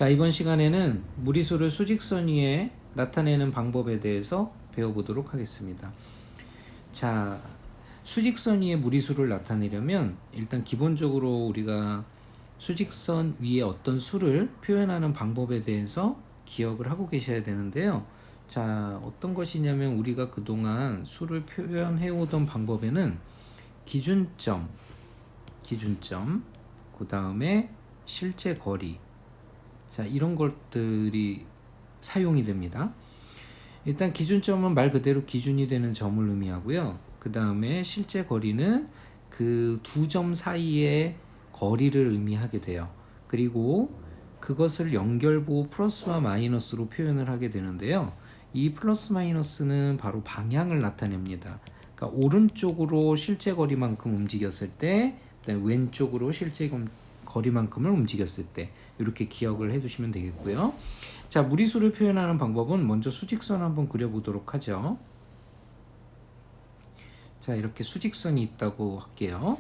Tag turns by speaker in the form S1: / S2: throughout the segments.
S1: 자, 이번 시간에는 무리수를 수직선 위에 나타내는 방법에 대해서 배워보도록 하겠습니다. 자, 수직선 위에 무리수를 나타내려면 일단 기본적으로 우리가 수직선 위에 어떤 수를 표현하는 방법에 대해서 기억을 하고 계셔야 되는데요. 자, 어떤 것이냐면 우리가 그동안 수를 표현해 오던 방법에는 기준점, 그 다음에 실제 거리, 자, 이런 것들이 사용이 됩니다. 일단 기준점은 말 그대로 기준이 되는 점을 의미하고요. 그 다음에 실제 거리는 그 두 점 사이의 거리를 의미하게 돼요. 그리고 그것을 연결부 플러스와 마이너스로 표현을 하게 되는데요. 이 플러스 마이너스는 바로 방향을 나타냅니다. 그러니까 오른쪽으로 실제 거리만큼 움직였을 때, 그다음에 왼쪽으로 실제 거리만큼을 움직였을 때 이렇게 기억을 해두시면 되겠고요. 자, 무리수를 표현하는 방법은 먼저 수직선 한번 그려보도록 하죠. 자, 이렇게 수직선이 있다고 할게요.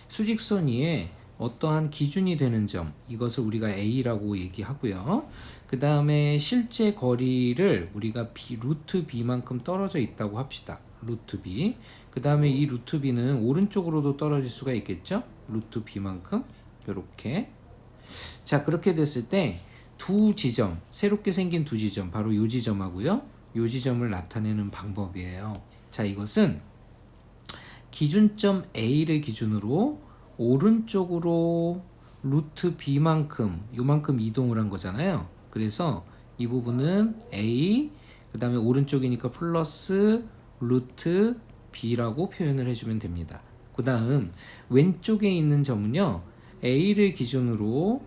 S1: 수직선 위에 어떠한 기준이 되는 점, 이것을 우리가 A라고 얘기하고요. 그 다음에 실제 거리를 우리가 루트 B만큼 떨어져 있다고 합시다. 루트 B. 그 다음에 이 루트 B는 오른쪽으로도 떨어질 수가 있겠죠? 루트 B만큼. 이렇게. 자, 그렇게 됐을 때 두 지점, 새롭게 생긴 두 지점, 바로 이 지점하고요. 이 지점을 나타내는 방법이에요. 자, 이것은 기준점 A를 기준으로 오른쪽으로 루트 B만큼, 요만큼 이동을 한 거잖아요. 그래서 이 부분은 A, 그 다음에 오른쪽이니까 플러스 루트 B라고 표현을 해주면 됩니다. 그 다음 왼쪽에 있는 점은요, A를 기준으로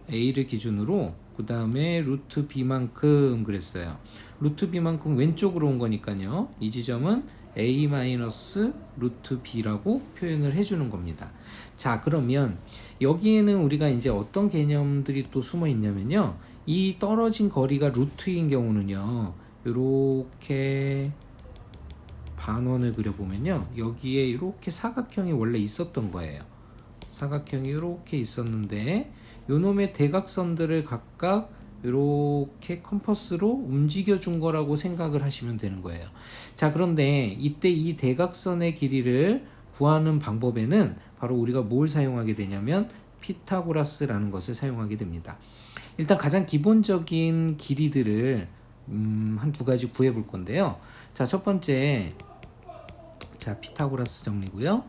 S1: 그 다음에 루트 B만큼 그랬어요. 루트 B만큼 왼쪽으로 온 거니까요. 이 지점은 A 마이너스 루트 B라고 표현을 해주는 겁니다. 자, 그러면 여기에는 우리가 이제 어떤 개념들이 또 숨어 있냐면요. 이 떨어진 거리가 루트인 경우는요. 이렇게 반원을 그려보면요. 여기에 이렇게 사각형이 원래 있었던 거예요. 사각형이 이렇게 있었는데 요놈의 대각선들을 각각 이렇게 컴퍼스로 움직여 준 거라고 생각을 하시면 되는 거예요. 자, 그런데 이때 이 대각선의 길이를 구하는 방법에는 바로 우리가 뭘 사용하게 되냐면 피타고라스라는 것을 사용하게 됩니다. 일단 가장 기본적인 길이들을 한 두 가지 구해 볼 건데요. 자, 첫 번째, 자, 피타고라스 정리고요.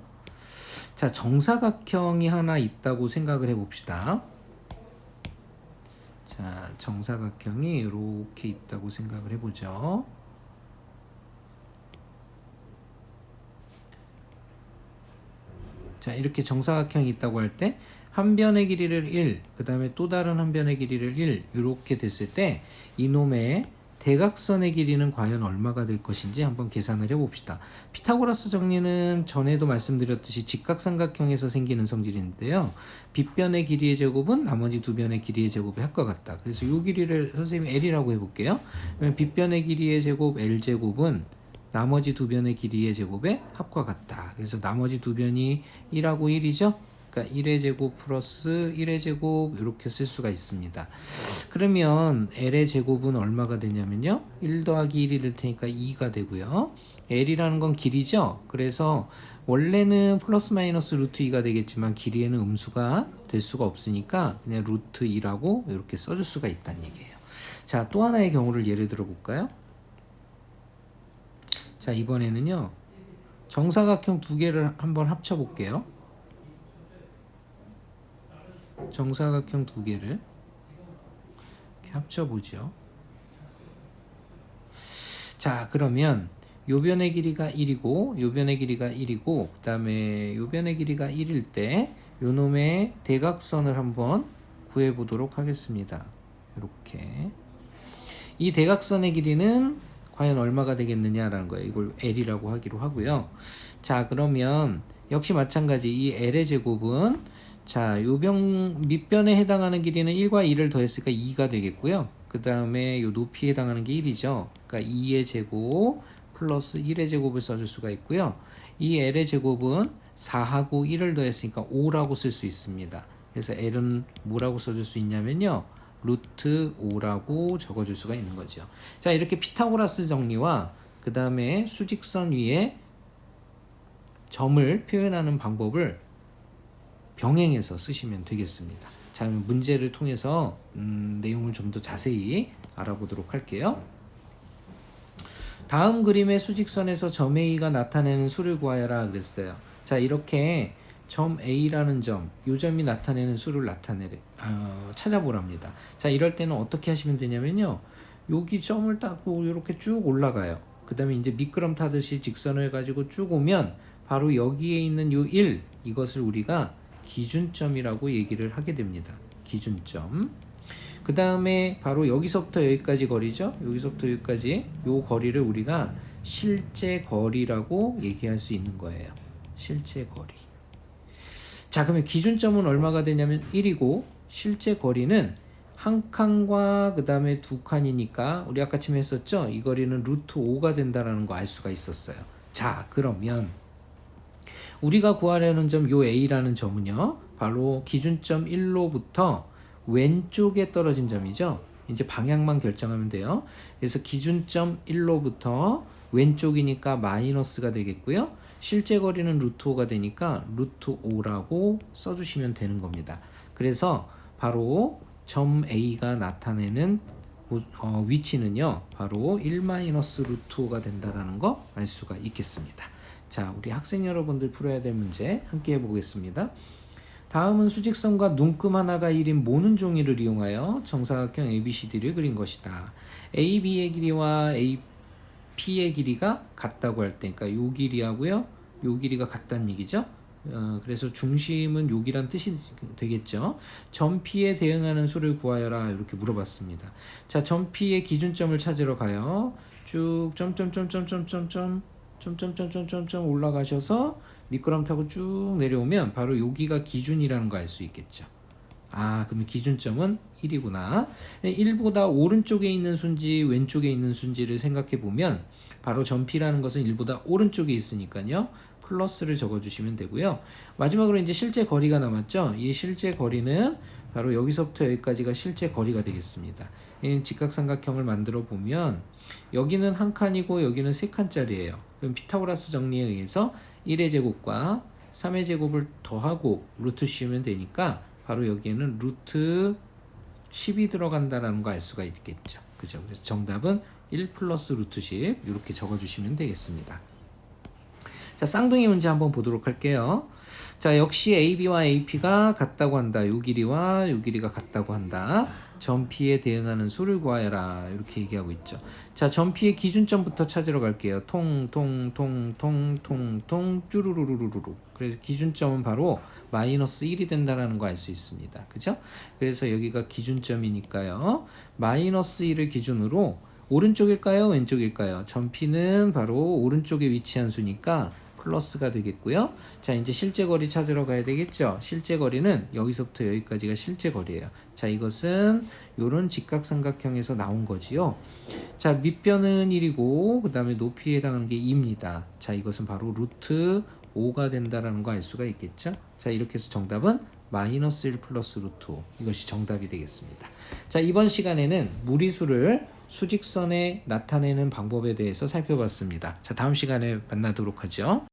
S1: 자, 정사각형이 하나 있다고 생각을 해 봅시다. 자, 정사각형이 이렇게 있다고 생각을 해보죠. 자, 이렇게 정사각형이 있다고 할 때 한 변의 길이를 1, 그 다음에 또 다른 한 변의 길이를 1 이렇게 됐을 때 이놈의 대각선의 길이는 과연 얼마가 될 것인지 한번 계산을 해봅시다. 피타고라스 정리는 전에도 말씀드렸듯이 직각삼각형에서 생기는 성질인데요. 빗변의 길이의 제곱은 나머지 두 변의 길이의 제곱의 합과 같다. 그래서 이 길이를 선생님이 L이라고 해볼게요. 그러면 빗변의 길이의 제곱 L제곱은 나머지 두 변의 길이의 제곱의 합과 같다. 그래서 나머지 두 변이 1하고 1이죠. 그러니까 1의 제곱 플러스 1의 제곱 이렇게 쓸 수가 있습니다. 그러면 L의 제곱은 얼마가 되냐면요. 1 더하기 1이 될 테니까 2가 되고요. L이라는 건 길이죠. 그래서 원래는 플러스 마이너스 루트 2가 되겠지만 길이에는 음수가 될 수가 없으니까 그냥 루트 2라고 이렇게 써줄 수가 있다는 얘기예요. 자, 또 하나의 경우를 예를 들어 볼까요? 자, 이번에는요. 정사각형 두 개를 한번 합쳐 볼게요. 정사각형 두 개를 이렇게 합쳐보죠. 자, 그러면 요 변의 길이가 1이고 요 변의 길이가 1이고 그 다음에 요 변의 길이가 1일 때 요 놈의 대각선을 한번 구해보도록 하겠습니다. 이렇게 이 대각선의 길이는 과연 얼마가 되겠느냐라는 거예요. 이걸 L이라고 하기로 하고요. 자, 그러면 역시 마찬가지 이 L의 제곱은 자, 요 밑변에 해당하는 길이는 1과 2를 더했으니까 2가 되겠고요. 그 다음에 요 높이에 해당하는 게 1이죠. 그러니까 2의 제곱 플러스 1의 제곱을 써줄 수가 있고요. 이 L의 제곱은 4하고 1을 더했으니까 5라고 쓸 수 있습니다. 그래서 L은 뭐라고 써줄 수 있냐면요. 루트 5라고 적어줄 수가 있는 거죠. 자, 이렇게 피타고라스 정리와 그 다음에 수직선 위에 점을 표현하는 방법을 병행해서 쓰시면 되겠습니다. 자, 문제를 통해서 내용을 좀 더 자세히 알아보도록 할게요. 다음 그림의 수직선에서 점 A가 나타내는 수를 구하여라 그랬어요. 자, 이렇게 점 A라는 점, 이 점이 나타내는 수를 찾아보랍니다. 자, 이럴 때는 어떻게 하시면 되냐면요. 여기 점을 따고 이렇게 쭉 올라가요. 그 다음에 이제 미끄럼 타듯이 직선을 가지고 쭉 오면 바로 여기에 있는 요 1, 이것을 우리가 기준점이라고 얘기를 하게 됩니다. 기준점. 그 다음에 바로 여기서부터 여기까지 거리죠. 여기서부터 여기까지 요 거리를 우리가 실제 거리라고 얘기할 수 있는 거예요. 실제 거리. 자, 그러면 기준점은 얼마가 되냐면 1이고 실제 거리는 한 칸과 그 다음에 두 칸이니까 우리 아까 쯤 했었죠. 이 거리는 루트 5가 된다라는 거 알 수가 있었어요. 자, 그러면 우리가 구하려는 점 요 A라는 점은요. 바로 기준점 1로부터 왼쪽에 떨어진 점이죠. 이제 방향만 결정하면 돼요. 그래서 기준점 1로부터 왼쪽이니까 마이너스가 되겠고요. 실제 거리는 루트 5가 되니까 루트 5라고 써주시면 되는 겁니다. 그래서 바로 점 A가 나타내는 위치는요. 바로 1-루트 5가 된다는 거 알 수가 있겠습니다. 자, 우리 학생 여러분들 풀어야 될 문제 함께 해보겠습니다. 다음은 수직선과 눈금 하나가 1인 모는 종이를 이용하여 정사각형 ABCD를 그린 것이다. AB의 길이와 AP의 길이가 같다고 할 때, 그러니까 요 길이하고요, 요 길이가 같다는 얘기죠. 그래서 중심은 여기란 뜻이 되겠죠. 점 P에 대응하는 수를 구하여라 이렇게 물어봤습니다. 자, 점 P의 기준점을 찾으러 가요. 쭉 점점점점점점점 올라가셔서 미끄럼 타고 쭉 내려오면 바로 여기가 기준이라는 거 알 수 있겠죠. 아, 그러면 기준점은 1이구나. 1보다 오른쪽에 있는 순지 왼쪽에 있는 순지를 생각해 보면 바로 점 P라는 것은 1보다 오른쪽에 있으니까요. 플러스를 적어주시면 되고요. 마지막으로 이제 실제 거리가 남았죠. 이 실제 거리는 바로 여기서부터 여기까지가 실제 거리가 되겠습니다. 이 직각삼각형을 만들어 보면 여기는 한 칸이고 여기는 세 칸짜리예요. 그럼 피타고라스 정리에 의해서 1의 제곱과 3의 제곱을 더하고 루트 씌우면 되니까 바로 여기에는 루트 10이 들어간다는 거 알 수가 있겠죠. 그죠? 그래서 정답은 1 플러스 루트 10 이렇게 적어주시면 되겠습니다. 자, 쌍둥이 문제 한번 보도록 할게요. 자, 역시 AB와 AP가 같다고 한다. 요 길이와 요 길이가 같다고 한다. 점 P에 대응하는 수를 구하여라. 이렇게 얘기하고 있죠. 자, 점 P의 기준점부터 찾으러 갈게요. 통통통통통통 쭈루루루루루. 그래서 기준점은 바로 마이너스 1이 된다는 거 알 수 있습니다. 그죠? 그래서 여기가 기준점이니까요. 마이너스 1을 기준으로 오른쪽일까요? 왼쪽일까요? 점 P는 바로 오른쪽에 위치한 수니까 플러스가 되겠고요. 자, 이제 실제 거리 찾으러 가야 되겠죠. 실제 거리는 여기서부터 여기까지가 실제 거리예요. 자, 이것은 요런 직각삼각형에서 나온 거지요. 자, 밑변은 1이고 그 다음에 높이에 해당하는 게 2입니다. 자, 이것은 바로 루트 5가 된다라는 거 알 수가 있겠죠. 자, 이렇게 해서 정답은 마이너스 1 플러스 루트 5 이것이 정답이 되겠습니다. 자, 이번 시간에는 무리수를 수직선에 나타내는 방법에 대해서 살펴봤습니다. 자, 다음 시간에 만나도록 하죠.